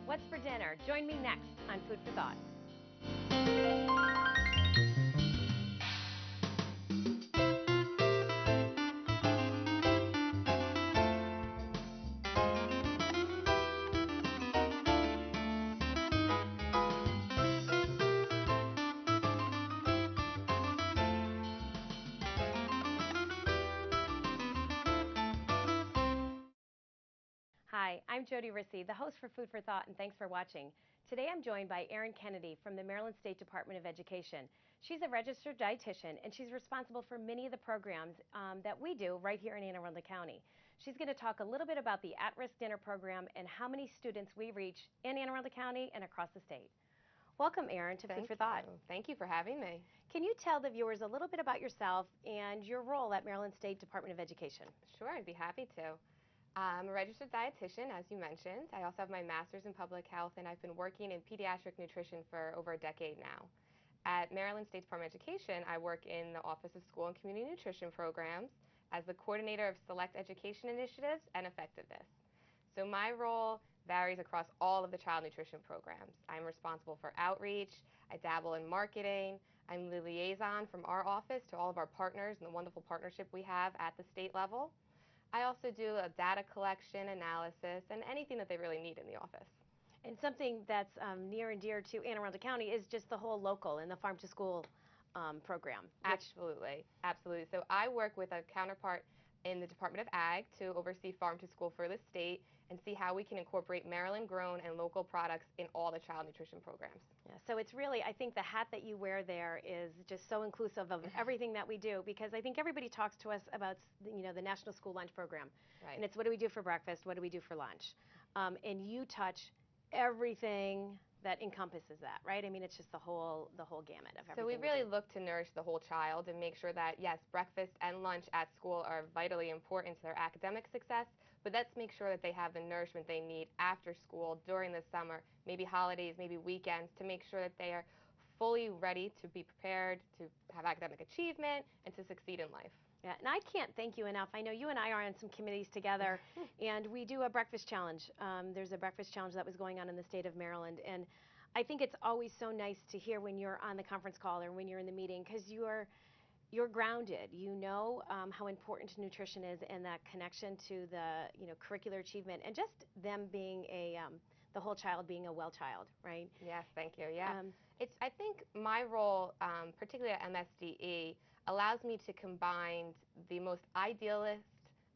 What's for dinner? Join me next on Food for Thought. Hi, I'm Jodi Risse, the host for Food for Thought, and thanks for watching. Today I'm joined by Erin Kennedy from the Maryland State Department of Education. She's a registered dietitian, and she's responsible for many of the programs that we do right here in Anne Arundel County. She's going to talk a little bit about the at-risk dinner program and how many students we reach in Anne Arundel County and across the state. Welcome, Erin, to Food for Thought. Thank you for having me. Can you tell the viewers a little bit about yourself and your role at Maryland State Department of Education? Sure, I'd be happy to. I'm a registered dietitian, as you mentioned. I also have my master's in public health, and I've been working in pediatric nutrition for over a decade now. At Maryland State Department of Education, I work in the Office of School and Community Nutrition Programs as the coordinator of select education initiatives and effectiveness. So my role varies across all of the child nutrition programs. I'm responsible for outreach, I dabble in marketing, I'm the liaison from our office to all of our partners and the wonderful partnership we have at the state level. I also do a data collection, analysis, and anything that they really need in the office. And something that's near and dear to Anne Arundel County is just the whole local and the farm to school program. Absolutely, absolutely. So I work with a counterpart in the Department of Ag to oversee farm to school for the state and see how we can incorporate Maryland grown and local products in all the child nutrition programs. Yeah, so it's really, I think the hat that you wear there is just so inclusive of everything that we do, because I think everybody talks to us about, the National School Lunch Program. Right. And it's what do we do for breakfast, what do we do for lunch? And you touch everything that encompasses that, right? I mean, it's just the whole gamut of everything. So we really look to nourish the whole child and make sure that, yes, breakfast and lunch at school are vitally important to their academic success, but let's make sure that they have the nourishment they need after school, during the summer, maybe holidays, maybe weekends, to make sure that they are fully ready to be prepared to have academic achievement and to succeed in life. Yeah, and I can't thank you enough. I know you and I are on some committees together, and we do a breakfast challenge. There's a breakfast challenge that was going on in the state of Maryland, and I think it's always so nice to hear when you're on the conference call or when you're in the meeting, because you're grounded. You know how important nutrition is, and that connection to the curricular achievement, and just them being the whole child being a well child, right? Yes, thank you. Yeah, I think my role, particularly at MSDE, allows me to combine the most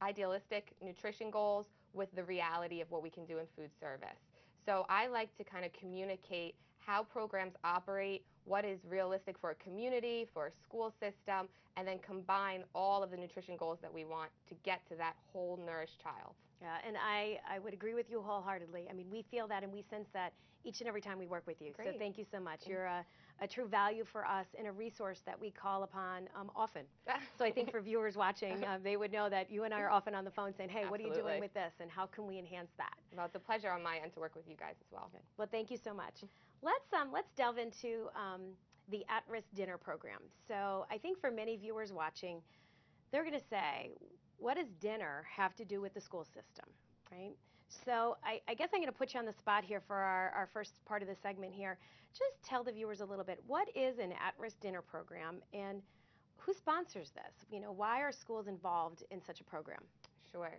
idealistic nutrition goals with the reality of what we can do in food service. So I like to kind of communicate how programs operate, what is realistic for a community, for a school system, and then combine all of the nutrition goals that we want to get to that whole nourished child. Yeah, and I would agree with you wholeheartedly. I mean, we feel that and we sense that each and every time we work with you. Great. So thank you so much. You're a true value for us and a resource that we call upon often. So I think for viewers watching, they would know that you and I are often on the phone saying, hey, Absolutely. what are you doing with this and how can we enhance that? Well, it's a pleasure on my end to work with you guys as well. Okay. Well, thank you so much. Let's delve into the at-risk dinner program. So I think for many viewers watching, they're going to say, what does dinner have to do with the school system, right? So I guess I'm going to put you on the spot here for our first part of the segment here. Just tell the viewers a little bit, what is an at-risk dinner program and who sponsors this? Why are schools involved in such a program? Sure.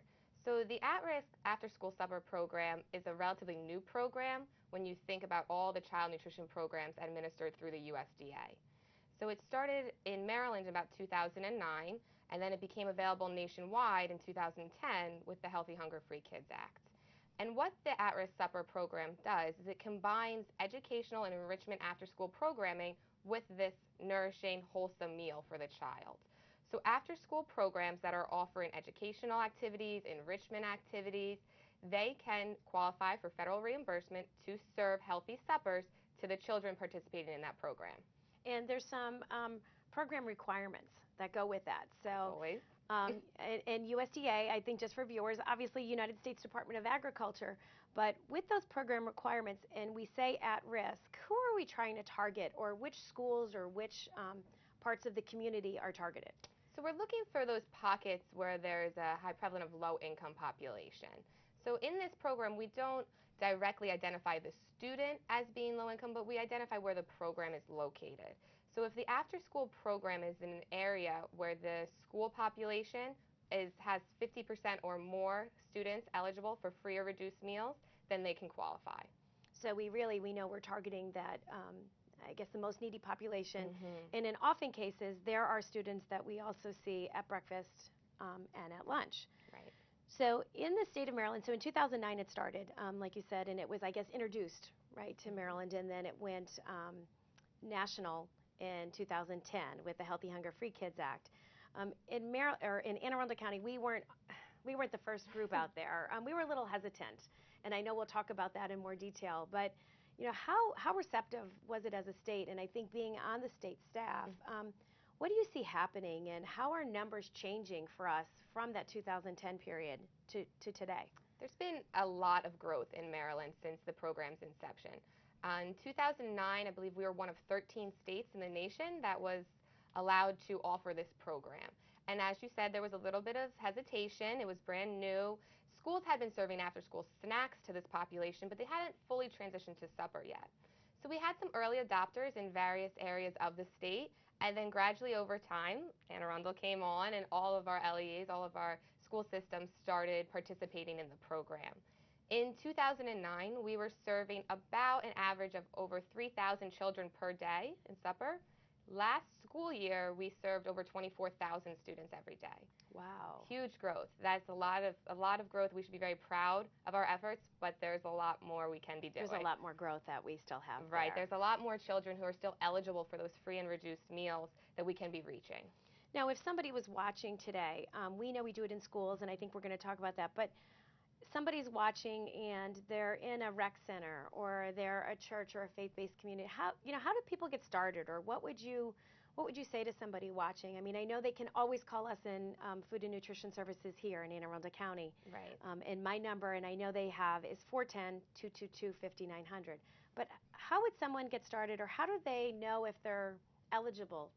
So the at-risk after-school supper program is a relatively new program when you think about all the child nutrition programs administered through the USDA. So it started in Maryland in about 2009, and then it became available nationwide in 2010 with the Healthy Hunger Free Kids Act. And what the at-risk supper program does is it combines educational and enrichment after-school programming with this nourishing, wholesome meal for the child. So after-school programs that are offering educational activities, enrichment activities, they can qualify for federal reimbursement to serve healthy suppers to the children participating in that program. And there's some program requirements that go with that. So, always. And USDA, I think just for viewers, obviously United States Department of Agriculture, but with those program requirements, and we say at risk, who are we trying to target, or which schools or which parts of the community are targeted? So we're looking for those pockets where there's a high prevalence of low-income population. So in this program, we don't directly identify the student as being low income, but we identify where the program is located. So if the after-school program is in an area where the school population has 50% or more students eligible for free or reduced meals, then they can qualify. So we know we're targeting that, I guess, the most needy population. Mm-hmm. And in often cases, there are students that we also see at breakfast and at lunch. Right. So in the state of Maryland, so in 2009 it started, like you said, and it was, I guess, introduced, right, to Maryland, and then it went national in 2010 with the Healthy Hunger Free Kids Act. In Anne Arundel County, we weren't the first group out there. We were a little hesitant, and I know we'll talk about that in more detail. But you know, how receptive was it as a state? And I think being on the state staff, what do you see happening, and how are numbers changing for us from that 2010 period to today? There's been a lot of growth in Maryland since the program's inception. In 2009, I believe we were one of 13 states in the nation that was allowed to offer this program. And as you said, there was a little bit of hesitation. It was brand new. Schools had been serving after-school snacks to this population, but they hadn't fully transitioned to supper yet. So we had some early adopters in various areas of the state, and then gradually over time, Anne Arundel came on, and all of our LEAs, all of our school systems started participating in the program. In 2009, we were serving about an average of over 3,000 children per day in supper. Last school year, we served over 24,000 students every day. Wow. Huge growth. That's a lot of growth. We should be very proud of our efforts, but there's a lot more we can be doing. There's a lot more growth that we still have Right. there. There's a lot more children who are still eligible for those free and reduced meals that we can be reaching. Now, if somebody was watching today, we know we do it in schools, and I think we're going to talk about that, but somebody's watching and they're in a rec center or they're a church or a faith-based community. How do people get started, or what would you say to somebody watching? I mean, I know they can always call us in Food and Nutrition Services here in Anne Arundel County. Right. And my number, and I know they have, is 410-222-5900. But how would someone get started, or how do they know if they're eligible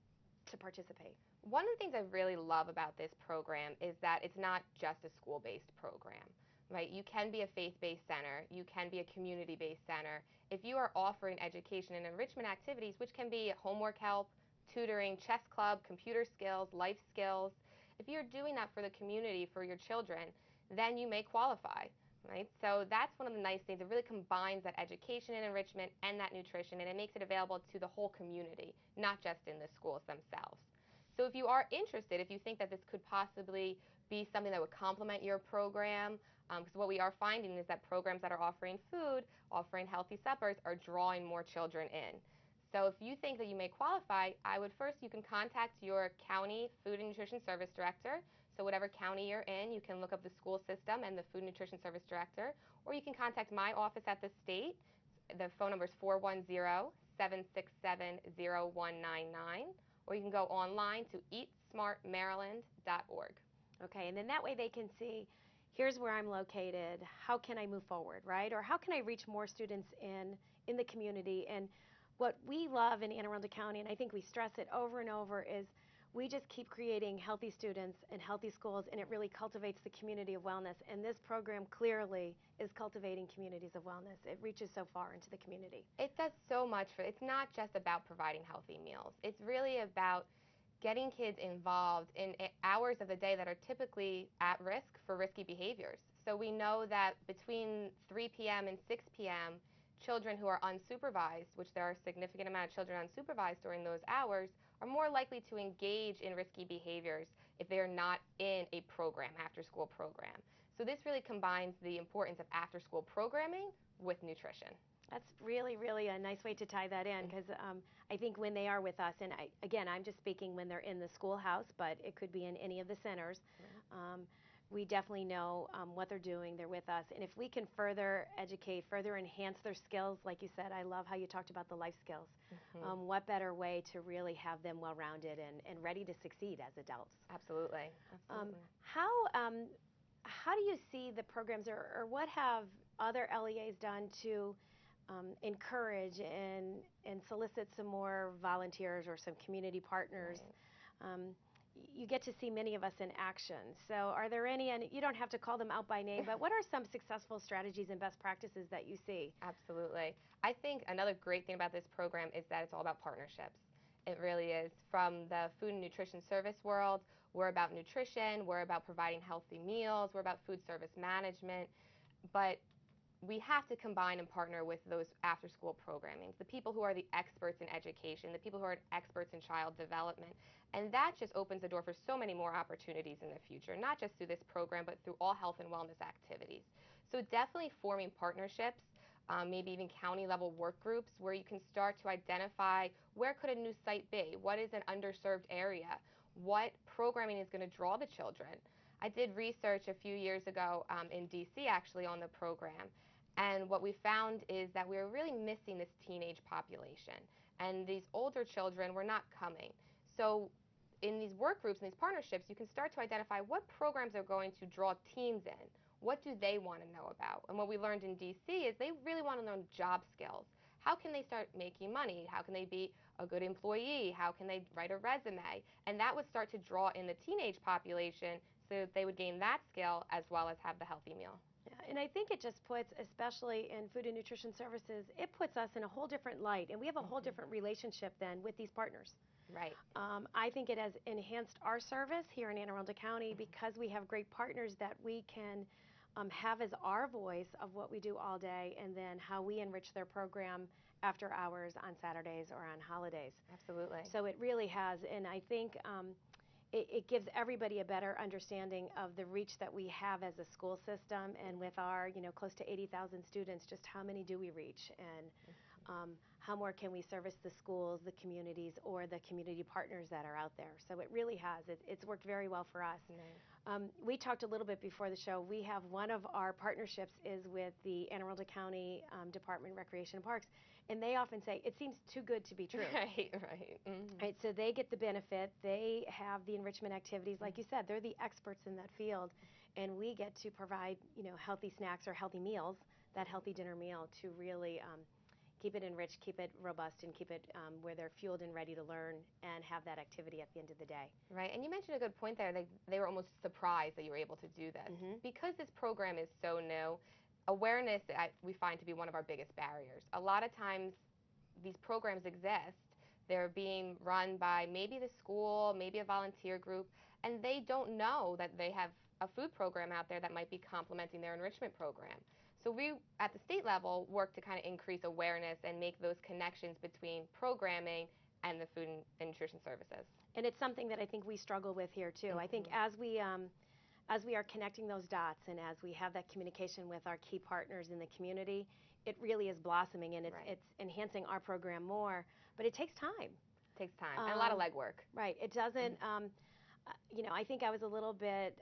to participate? One of the things I really love about this program is that it's not just a school-based program. Right? You can be a faith-based center. You can be a community-based center. If you are offering education and enrichment activities, which can be homework help, tutoring, chess club, computer skills, life skills, if you're doing that for the community, for your children, then you may qualify. Right? So that's one of the nice things. It really combines that education and enrichment and that nutrition, and it makes it available to the whole community, not just in the schools themselves. So if you are interested, if you think that this could possibly be something that would complement your program, because what we are finding is that programs that are offering food, offering healthy suppers, are drawing more children in. So if you think that you may qualify, you can contact your county food and nutrition service director. So whatever county you're in, you can look up the school system and the food and nutrition service director, or you can contact my office at the state. The phone number is 410-767-0199, or you can go online to eatsmartmaryland.org. Okay, and then that way they can see, here's where I'm located, how can I move forward, right? Or how can I reach more students in the community? And what we love in Anne Arundel County, and I think we stress it over and over, is we just keep creating healthy students and healthy schools, and it really cultivates the community of wellness. And this program clearly is cultivating communities of wellness. It reaches so far into the community. It does so much it's not just about providing healthy meals. It's really about getting kids involved in hours of the day that are typically at risk for risky behaviors. So we know that between 3 p.m. and 6 p.m., children who are unsupervised, which there are a significant amount of children unsupervised during those hours, are more likely to engage in risky behaviors if they're not in a program, after-school program. So this really combines the importance of after-school programming with nutrition. That's really, really a nice way to tie that in, because I think when they are with us, and I'm just speaking when they're in the schoolhouse, but it could be in any of the centers, we definitely know what they're doing. They're with us. And if we can further educate, further enhance their skills, like you said, I love how you talked about the life skills. What better way to really have them well-rounded and ready to succeed as adults? Absolutely. How do you see the programs, or what have other LEAs done to encourage and solicit some more volunteers or some community partners? Right. you get to see many of us in action. So are there any, and you don't have to call them out by name, but what are some successful strategies and best practices that you see? Absolutely. I think another great thing about this program is that it's all about partnerships. It really is. From the food and nutrition service world, we're about nutrition, we're about providing healthy meals, we're about food service management, but we have to combine and partner with those after-school programming, the people who are the experts in education, the people who are experts in child development, and that just opens the door for so many more opportunities in the future, not just through this program, but through all health and wellness activities. So definitely forming partnerships, maybe even county-level work groups where you can start to identify where could a new site be, what is an underserved area, what programming is going to draw the children. I did research a few years ago in DC actually on the program, and what we found is that we were really missing this teenage population, and these older children were not coming. So in these work groups and these partnerships, you can start to identify what programs are going to draw teens in. What do they want to know about? And what we learned in DC is they really want to learn job skills. How can they start making money? How can they be a good employee? How can they write a resume? And that would start to draw in the teenage population so that they would gain that skill as well as have the healthy meal. Yeah, and I think it just puts, especially in food and nutrition services, it puts us in a whole different light, and we have a whole different relationship then with these partners. Right. I think it has enhanced our service here in Anne Arundel County because we have great partners that we can have as our voice of what we do all day and then how we enrich their program after hours on Saturdays or on holidays. Absolutely. So it really has, and I think it gives everybody a better understanding of the reach that we have as a school system, and with our, close to 80,000 students, just how many do we reach, and how more can we service the schools, the communities, or the community partners that are out there. So it really has. It's worked very well for us. Nice. We talked a little bit before the show. We have one of our partnerships is with the Anne Arundel County Department of Recreation and Parks, and they often say, it seems too good to be true. Right, right. Mm-hmm. Right, so they get the benefit. They have the enrichment activities. Like you said, they're the experts in that field, and we get to provide, healthy snacks or healthy meals, that healthy dinner meal, to really keep it enriched, keep it robust, and keep it where they're fueled and ready to learn and have that activity at the end of the day. Right, and you mentioned a good point there. They were almost surprised that you were able to do this. Mm-hmm. Because this program is so new, awareness we find to be one of our biggest barriers. A lot of times these programs exist. They're being run by maybe the school, maybe a volunteer group, and they don't know that they have a food program out there that might be complementing their enrichment program. So we, at the state level, work to kind of increase awareness and make those connections between programming and the food and nutrition services. And it's something that I think we struggle with here too. Mm-hmm. I think as we are connecting those dots and as we have that communication with our key partners in the community, it really is blossoming, and it's enhancing our program more. But it takes time. It takes time and a lot of legwork. Right. It doesn't. I think I was a little bit,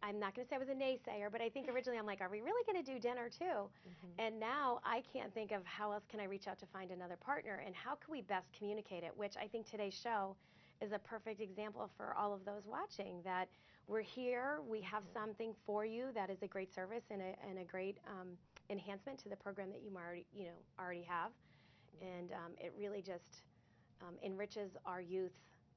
I'm not going to say I was a naysayer, but I think originally I'm like, are we really going to do dinner too? Mm-hmm. And now I can't think of how else can I reach out to find another partner, and how can we best communicate it, which I think today's show is a perfect example for all of those watching, that we're here, we have something for you that is a great service and a great enhancement to the program that you already have. And it really just enriches our youth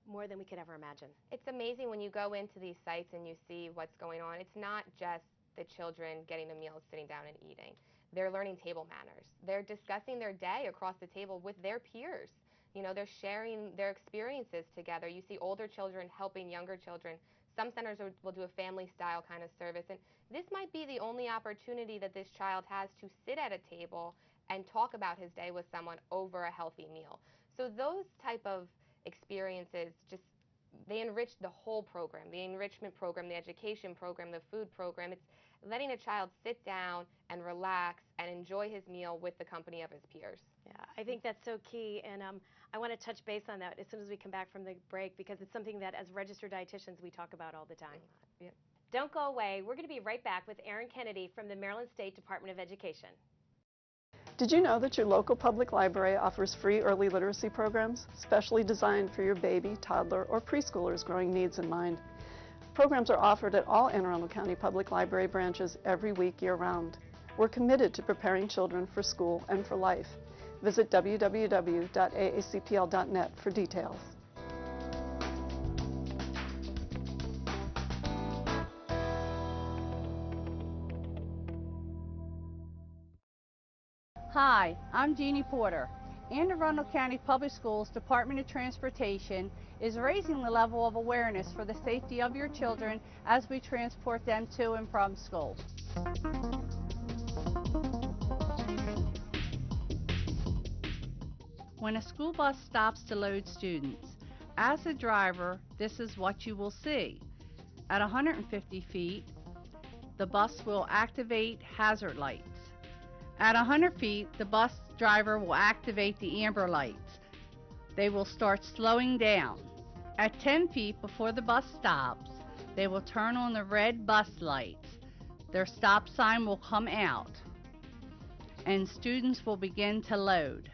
more than we could ever imagine. It's amazing when you go into these sites and you see what's going on. It's not just the children getting the meals, sitting down and eating. They're learning table manners. They're discussing their day across the table with their peers. They're sharing their experiences together. You see older children helping younger children. Some centers will do a family-style kind of service, and this might be the only opportunity that this child has to sit at a table and talk about his day with someone over a healthy meal. So those type of experiences they enrich the whole program, the enrichment program, the education program, the food program. It's letting a child sit down and relax and enjoy his meal with the company of his peers. Yeah, I think that's so key, and I want to touch base on that as soon as we come back from the break, because it's something that as registered dietitians we talk about all the time. Yep. Don't go away. We're going to be right back with Erin Kennedy from the Maryland State Department of Education. Did you know that your local public library offers free early literacy programs, specially designed for your baby, toddler, or preschoolers' growing needs in mind? Programs are offered at all Anne Arundel County Public Library branches every week year-round. We're committed to preparing children for school and for life. Visit www.aacpl.net for details. Hi, I'm Jeannie Porter. And the Arundel County Public Schools Department of Transportation is raising the level of awareness for the safety of your children as we transport them to and from school. When a school bus stops to load students, as a driver, this is what you will see. At 150 feet, the bus will activate hazard lights. At 100 feet, the bus driver will activate the amber lights. They will start slowing down. At 10 feet before the bus stops, they will turn on the red bus lights. Their stop sign will come out, and students will begin to load.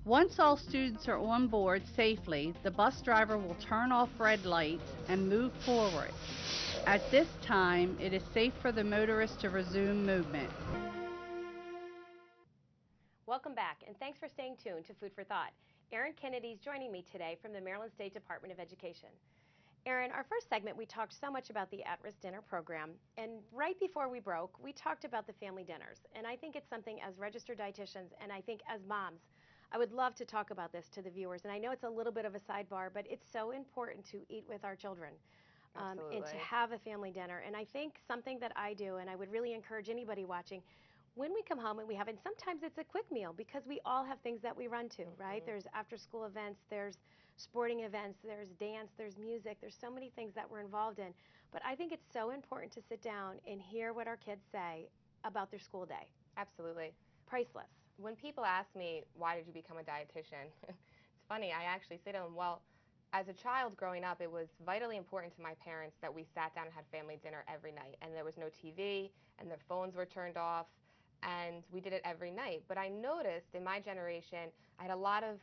Once all students are on board safely, the bus driver will turn off red lights and move forward. At this time, it is safe for the motorist to resume movement. Welcome back, and thanks for staying tuned to Food for Thought. Erin Kennedy is joining me today from the Maryland State Department of Education. Erin, our first segment, we talked so much about the at-risk dinner program, and right before we broke, we talked about the family dinners. And I think it's something as registered dietitians, and I think as moms, I would love to talk about this to the viewers. And I know it's a little bit of a sidebar, but it's so important to eat with our children. And to have a family dinner. And I think something that I do, and I would really encourage anybody watching, when we come home and we have, and sometimes it's a quick meal because we all have things that we run to, right? There's after school events, there's sporting events, there's dance, there's music, there's so many things that we're involved in. But I think it's so important to sit down and hear what our kids say about their school day. Absolutely. Priceless. When people ask me, why did you become a dietitian? It's funny, I actually say to them, well, as a child growing up, it was vitally important to my parents that we sat down and had family dinner every night, and there was no TV, and their phones were turned off, and we did it every night. But I noticed in my generation, I had a lot of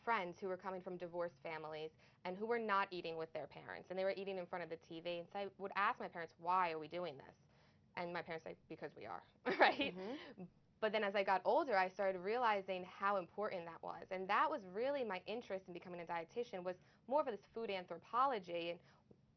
friends who were coming from divorced families and who were not eating with their parents, and they were eating in front of the TV. And so I would ask my parents, why are we doing this? And my parents say, because we are, right? But then as I got older, I started realizing how important that was. And that was really my interest in becoming a dietitian, was more of this food anthropology and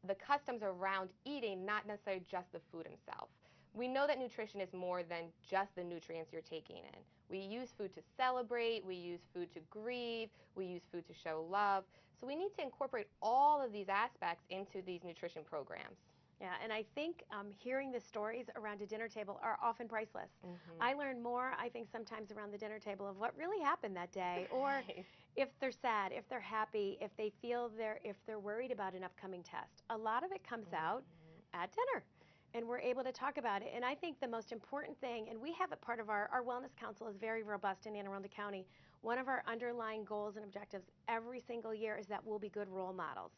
the customs around eating, not necessarily just the food itself. We know that nutrition is more than just the nutrients you're taking in. We use food to celebrate, we use food to grieve, we use food to show love. So we need to incorporate all of these aspects into these nutrition programs. Yeah, and I think hearing the stories around a dinner table are often priceless. I learn more, I think, sometimes around the dinner table of what really happened that day, or if they're sad, if they're happy, if they feel if they're worried about an upcoming test. A lot of it comes out at dinner, and we're able to talk about it. And I think the most important thing, and we have it part of our Wellness Council is very robust in Anne Arundel County. One of our underlying goals and objectives every single year is that we'll be good role models.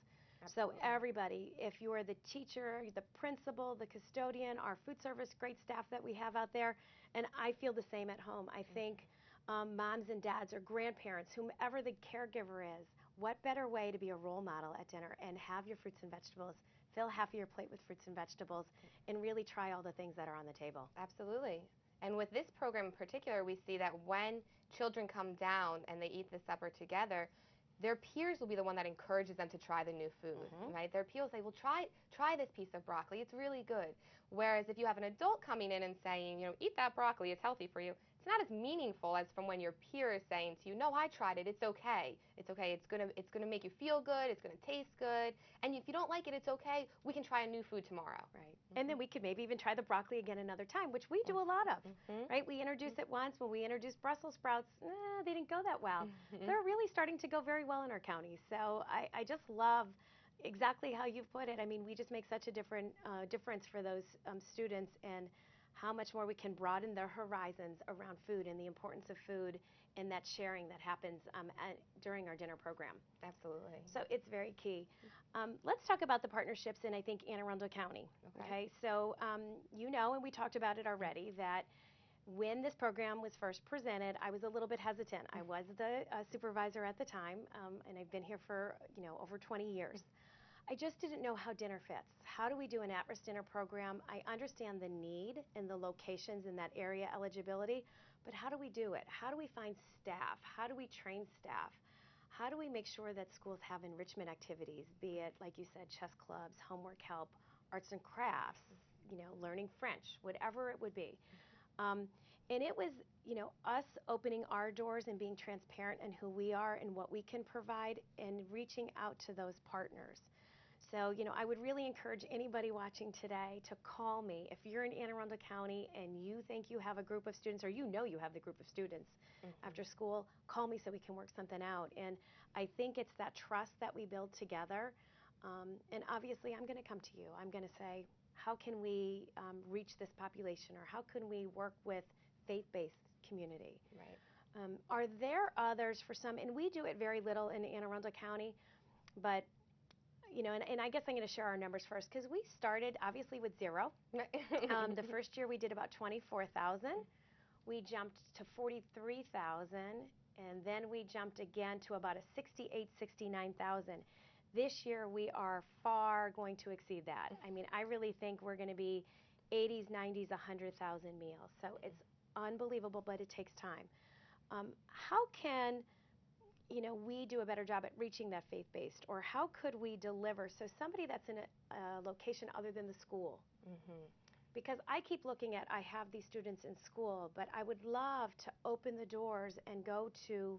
Absolutely. So everybody, if you are the teacher, the principal, the custodian, our food service, great staff that we have out there, and I feel the same at home. I think moms and dads or grandparents, whomever the caregiver is, what better way to be a role model at dinner and have your fruits and vegetables, fill half of your plate with fruits and vegetables, and really try all the things that are on the table. Absolutely. And with this program in particular, we see that when children come down and they eat the supper together, their peers will be the one that encourages them to try the new food, right? Their peers say, well, try this piece of broccoli. It's really good. Whereas if you have an adult coming in and saying, you know, eat that broccoli, it's healthy for you, it's not as meaningful as from when your peer is saying to you, no, I tried it, it's okay. It's okay, it's gonna make you feel good, it's gonna taste good, and if you don't like it, it's okay, we can try a new food tomorrow. Right. And then we could maybe even try the broccoli again another time, which we do a lot of, right? We introduce it once. When we introduced Brussels sprouts, they didn't go that well. They're really starting to go very well in our county. So I just love exactly how you've put it. I mean, we just make such a difference for those students, and how much more we can broaden their horizons around food and the importance of food and that sharing that happens during our dinner program. Absolutely. So it's very key. Let's talk about the partnerships in, I think, Anne Arundel County. Okay. So you know, and we talked about it already, that when this program was first presented, I was a little bit hesitant. I was the supervisor at the time, and I've been here for over 20 years. I just didn't know how dinner fits. How do we do an at-risk dinner program? I understand the need and the locations in that area eligibility, but how do we do it? How do we find staff? How do we train staff? How do we make sure that schools have enrichment activities, be it, like you said, chess clubs, homework help, arts and crafts, learning French, whatever it would be. And it was, us opening our doors and being transparent in who we are and what we can provide and reaching out to those partners. So, I would really encourage anybody watching today to call me. If you're in Anne Arundel County and you think you have a group of students, or you have the group of students after school, call me so we can work something out. And I think it's that trust that we build together. And obviously, I'm going to come to you. I'm going to say, how can we reach this population, or how can we work with faith-based community? Right. Are there others for some, and we do it very little in Anne Arundel County, but and I guess I'm going to share our numbers first, because we started obviously with 0. The first year we did about 24,000. We jumped to 43,000, and then we jumped again to about a 69,000. This year we are far going to exceed that. I mean, I really think we're going to be 80s, 90s, 100,000 meals. So it's unbelievable, but it takes time. How can we do a better job at reaching that faith-based, or how could we deliver, so somebody that's in a location other than the school? Because I keep looking at, I have these students in school, but I would love to open the doors and go to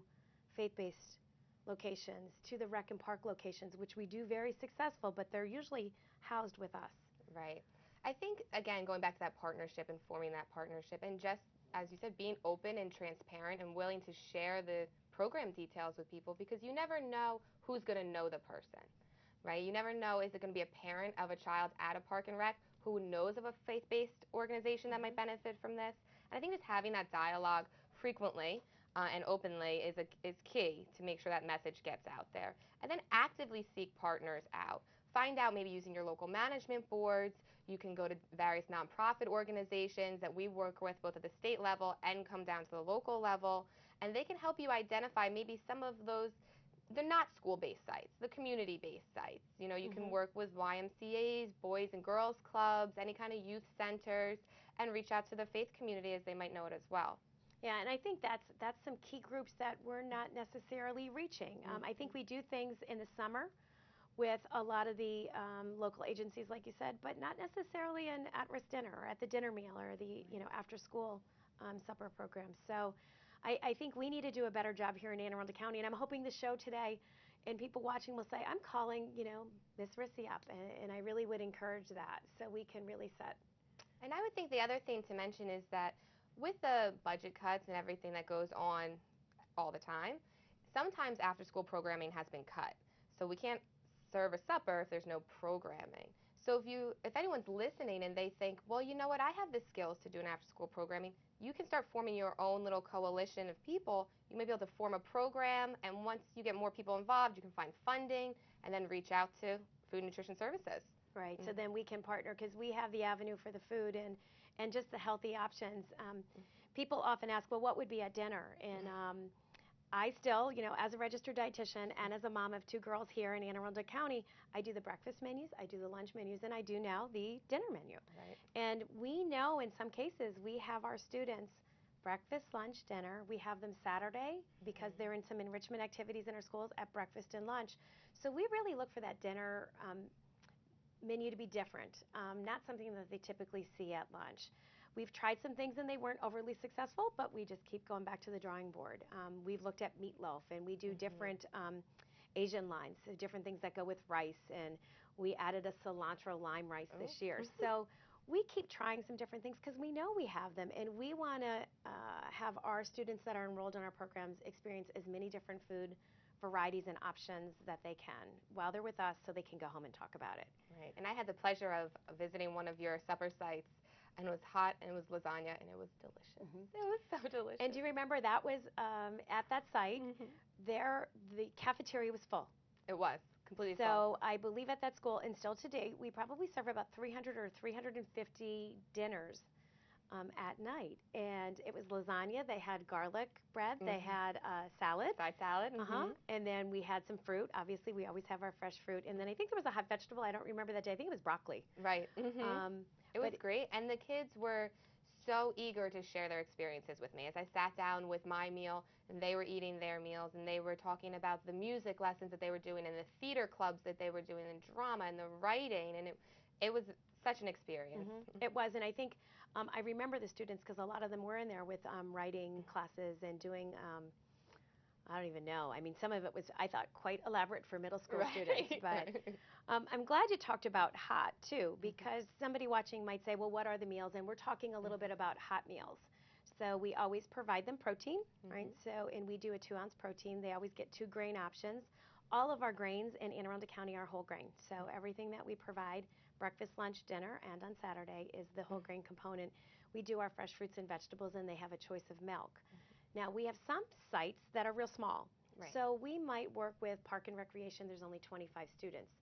faith-based locations, to the rec and park locations, which we do very successful, but they're usually housed with us. Right. I think, again, going back to that partnership and forming that partnership, and just, as you said, being open and transparent and willing to share the program details with people, because you never know who's going to know the person, right? You never know, is it going to be a parent of a child at a park and rec who knows of a faith-based organization that might benefit from this? And I think just having that dialogue frequently and openly is key to make sure that message gets out there. And then actively seek partners out. Find out, maybe using your local management boards. You can go to various nonprofit organizations that we work with both at the state level and come down to the local level, and they can help you identify maybe some of those. They're not school-based sites, the community-based sites. You can work with YMCAs, Boys and Girls Clubs, any kind of youth centers, and reach out to the faith community as they might know it as well. Yeah, and I think that's some key groups that we're not necessarily reaching. I think we do things in the summer with a lot of the local agencies, like you said, but not necessarily an at-risk dinner or at the dinner meal or the after-school supper program. So I think we need to do a better job here in Anne Arundel County, and I'm hoping the show today and people watching will say, I'm calling Miss Risse up, and I really would encourage that, so we can really set. And I would think the other thing to mention is that with the budget cuts and everything that goes on all the time, sometimes after-school programming has been cut. So we can't serve a supper if there's no programming. So if anyone's listening and they think, well, you know what, I have the skills to do an after-school programming, you can start forming your own little coalition of people. You may be able to form a program, and once you get more people involved, you can find funding and then reach out to Food and Nutrition Services. Right, so then we can partner, because we have the avenue for the food and just the healthy options. People often ask, well, what would be at dinner? And I still, as a registered dietitian and as a mom of 2 girls here in Anne Arundel County, I do the breakfast menus, I do the lunch menus, and I do now the dinner menu. Right. And we know in some cases we have our students breakfast, lunch, dinner. We have them Saturday because they're in some enrichment activities in our schools at breakfast and lunch. So we really look for that dinner menu to be different, not something that they typically see at lunch. We've tried some things and they weren't overly successful, but we just keep going back to the drawing board. We've looked at meatloaf, and we do different Asian lines, so different things that go with rice, and we added a cilantro lime rice this year. So we keep trying some different things because we know we have them, and we want to have our students that are enrolled in our programs experience as many different food varieties and options that they can while they're with us, so they can go home and talk about it. Right, and I had the pleasure of visiting one of your supper sites, and it was hot, and it was lasagna, and it was delicious. It was so delicious. And do you remember that was at that site, the cafeteria was full. It was completely full. So I believe at that school, and still to date, we probably serve about 300 or 350 dinners at night. And it was lasagna. They had garlic bread. They had salad. Side salad. And then we had some fruit. Obviously, we always have our fresh fruit. And then I think there was a hot vegetable. I don't remember that day. I think it was broccoli. Right. It was great. And the kids were so eager to share their experiences with me. As I sat down with my meal, and they were eating their meals, and they were talking about the music lessons that they were doing, and the theater clubs that they were doing, and drama, and the writing. And it was such an experience. It was, and I think I remember the students because a lot of them were in there with writing classes and doing, I don't even know. I mean, some of it was, I thought, quite elaborate for middle school students. But I'm glad you talked about hot, too, because somebody watching might say, well, what are the meals? And we're talking a little bit about hot meals. So we always provide them protein, right? So, and we do a 2-ounce protein. They always get 2 grain options. All of our grains in Anne Arundel County are whole grain. So everything that we provide, breakfast, lunch, dinner, and on Saturday is the whole grain component. We do our fresh fruits and vegetables, and they have a choice of milk. Now, we have some sites that are real small. Right. So we might work with Park and Recreation. There's only 25 students.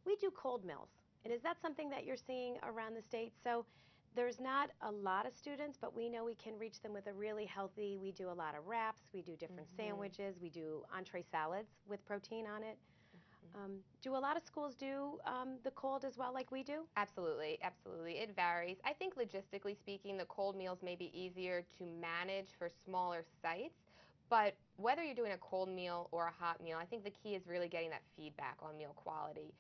We do cold meals. And is that something that you're seeing around the state? So there's not a lot of students, but we know we can reach them with a really healthy, we do a lot of wraps, we do different sandwiches, we do entree salads with protein on it. Do a lot of schools do the cold as well like we do? Absolutely, absolutely. It varies. I think logistically speaking, the cold meals may be easier to manage for smaller sites, but whether you're doing a cold meal or a hot meal, I think the key is really getting that feedback on meal quality.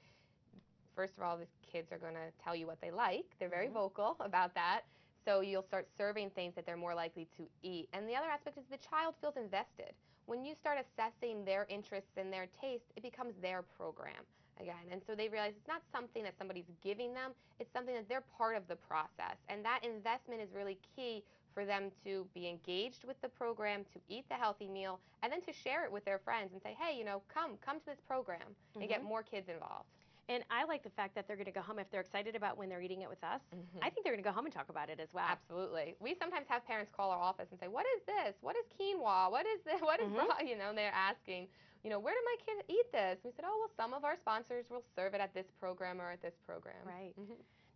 First of all, the kids are going to tell you what they like. They're very vocal about that. So you'll start serving things that they're more likely to eat. And the other aspect is the child feels invested. When you start assessing their interests and their taste, it becomes their program again. And so they realize it's not something that somebody's giving them, it's something that they're part of the process. And that investment is really key for them to be engaged with the program, to eat the healthy meal, and then to share it with their friends and say, hey, you know, come to this program and get more kids involved. And I like the fact that they're going to go home if they're excited about when they're eating it with us. I think they're going to go home and talk about it as well. Absolutely. We sometimes have parents call our office and say, what is this? What is quinoa? What is this? What is raw? You know, they're asking, you know, where do my kids eat this? We said, oh, well, some of our sponsors will serve it at this program or at this program. Right.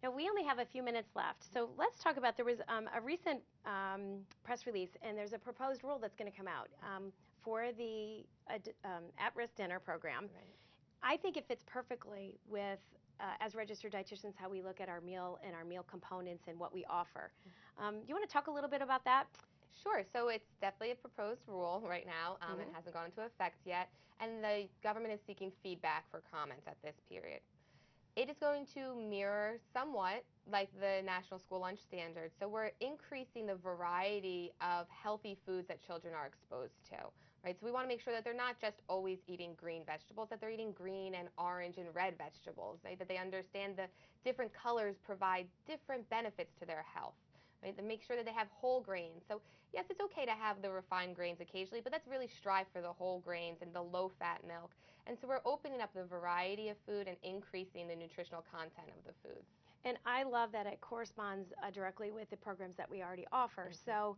Now, we only have a few minutes left. So let's talk about, there was a recent press release, and there's a proposed rule that's going to come out for the at-risk dinner program. I think it fits perfectly with, as registered dietitians, how we look at our meal and our meal components and what we offer. You want to talk a little bit about that? Sure. So it's definitely a proposed rule right now. It hasn't gone into effect yet, and the government is seeking feedback for comments at this period. It is going to mirror somewhat like the National School Lunch Standard. So we're increasing the variety of healthy foods that children are exposed to. Right? So we want to make sure that they're not just always eating green vegetables, that they're eating green and orange and red vegetables, right? That they understand the different colors provide different benefits to their health. Right? To make sure that they have whole grains. So yes, it's okay to have the refined grains occasionally, but let's really strive for the whole grains and the low-fat milk. And so we're opening up the variety of food and increasing the nutritional content of the foods. And I love that it corresponds directly with the programs that we already offer. So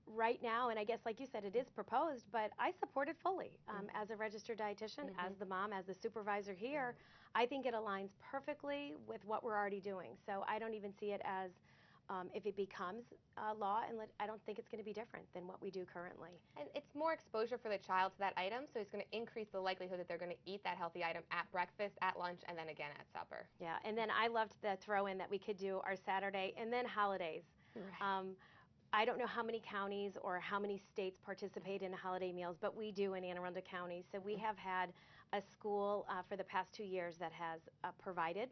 right now, and I guess like you said, it is proposed, but I support it fully. As a registered dietitian, as the mom, as the supervisor here, I think it aligns perfectly with what we're already doing. So I don't even see it as, if it becomes law, and I don't think it's going to be different than what we do currently. And it's more exposure for the child to that item, so it's going to increase the likelihood that they're going to eat that healthy item at breakfast, at lunch, and then again at supper. Yeah, and then I loved the throw in that we could do our Saturday and then holidays. Right. I don't know how many counties or how many states participate in holiday meals, but we do in Anne Arundel County. So we have had a school for the past 2 years that has provided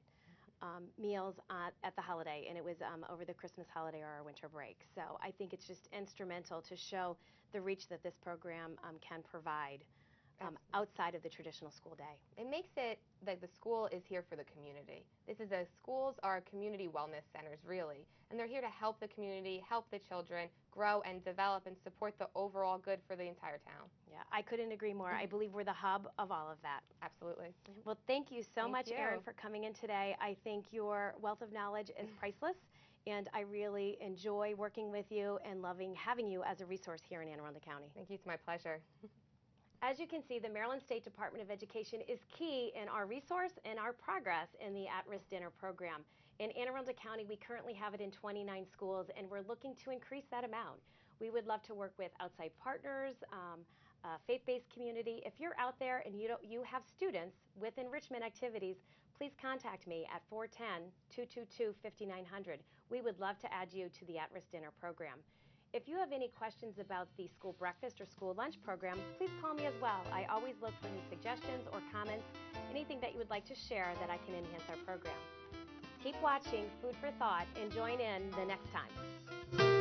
meals at the holiday, and it was over the Christmas holiday or our winter break. So I think it's just instrumental to show the reach that this program can provide outside of the traditional school day. It makes it like the school is here for the community. Schools are community wellness centers, really, and they're here to help the community, help the children grow and develop and support the overall good for the entire town. Yeah, I couldn't agree more. I believe we're the hub of all of that. Absolutely. Well, thank you so much, you. Erin, for coming in today. I think your wealth of knowledge is priceless, and I really enjoy working with you and loving having you as a resource here in Anne Arundel County. Thank you. It's my pleasure. As you can see, the Maryland State Department of Education is key in our resource and our progress in the at-risk dinner program. In Anne Arundel County, we currently have it in 29 schools, and we're looking to increase that amount. We would love to work with outside partners, faith-based community. If you're out there and you have students with enrichment activities, please contact me at 410-222-5900. We would love to add you to the at-risk dinner program. If you have any questions about the school breakfast or school lunch program, please call me as well. I always look for new suggestions or comments, anything that you would like to share that I can enhance our program. Keep watching Food for Thought and join in the next time.